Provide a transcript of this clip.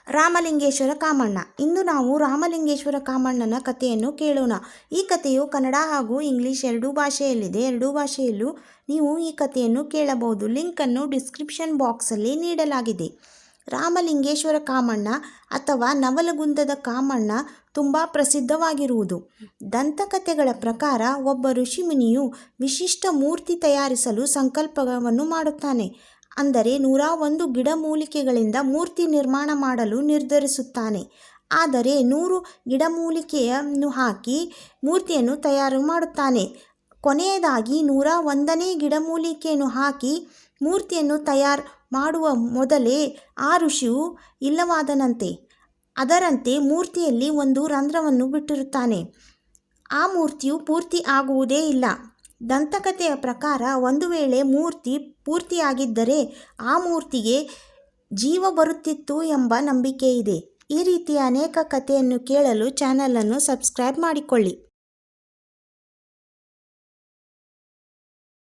ರಾಮಲಿಂಗೇಶ್ವರ ಕಾಮಣ್ಣ. ಇಂದು ನಾವು ರಾಮಲಿಂಗೇಶ್ವರ ಕಾಮಣ್ಣನ ಕಥೆಯನ್ನು ಕೇಳೋಣ. ಈ ಕಥೆಯು ಕನ್ನಡ ಹಾಗೂ ಇಂಗ್ಲಿಷ್ ಎರಡೂ ಭಾಷೆಯಲ್ಲಿದೆ. ಎರಡೂ ಭಾಷೆಯಲ್ಲೂ ನೀವು ಈ ಕಥೆಯನ್ನು ಕೇಳಬಹುದು. ಲಿಂಕನ್ನು ಡಿಸ್ಕ್ರಿಪ್ಷನ್ ಬಾಕ್ಸಲ್ಲಿ ನೀಡಲಾಗಿದೆ. ರಾಮಲಿಂಗೇಶ್ವರ ಕಾಮಣ್ಣ ಅಥವಾ ನವಲಗುಂದದ ಕಾಮಣ್ಣ ತುಂಬ ಪ್ರಸಿದ್ಧವಾಗಿರುವುದು. ದಂತಕಥೆಗಳ ಪ್ರಕಾರ ಒಬ್ಬ ಋಷಿಮುನಿಯು ವಿಶಿಷ್ಟ ಮೂರ್ತಿ ತಯಾರಿಸಲು ಸಂಕಲ್ಪವನ್ನು ಮಾಡುತ್ತಾನೆ. ಅಂದರೆ 101 ಗಿಡಮೂಲಿಕೆಗಳಿಂದ ಮೂರ್ತಿ ನಿರ್ಮಾಣ ಮಾಡಲು ನಿರ್ಧರಿಸುತ್ತಾನೆ. ಆದರೆ 100 ಗಿಡಮೂಲಿಕೆಯನ್ನು ಹಾಕಿ ಮೂರ್ತಿಯನ್ನು ತಯಾರು ಮಾಡುತ್ತಾನೆ. ಕೊನೆಯದಾಗಿ 101ನೇ ಗಿಡಮೂಲಿಕೆಯನ್ನು ಹಾಕಿ ಮೂರ್ತಿಯನ್ನು ತಯಾರು ಮಾಡುವ ಮೊದಲೇ ಆ ಋಷಿಯು ಇಲ್ಲವಾದನಂತೆ. ಅದರಂತೆ ಮೂರ್ತಿಯಲ್ಲಿ ಒಂದು ರಂಧ್ರವನ್ನು ಬಿಟ್ಟಿರುತ್ತಾನೆ. ಆ ಮೂರ್ತಿಯು ಪೂರ್ತಿ ಆಗುವುದೇ ಇಲ್ಲ. ದಂತಕಥೆಯ ಪ್ರಕಾರ ಒಂದು ವೇಳೆ ಮೂರ್ತಿ ಪೂರ್ತಿಯಾಗಿದ್ದರೆ ಆ ಮೂರ್ತಿಗೆ ಜೀವ ಬರುತ್ತಿತ್ತು ಎಂಬ ನಂಬಿಕೆ ಇದೆ. ಈ ರೀತಿಯ ಅನೇಕ ಕಥೆಯನ್ನು ಕೇಳಲು ಚಾನಲನ್ನು ಸಬ್ಸ್ಕ್ರೈಬ್ ಮಾಡಿಕೊಳ್ಳಿ.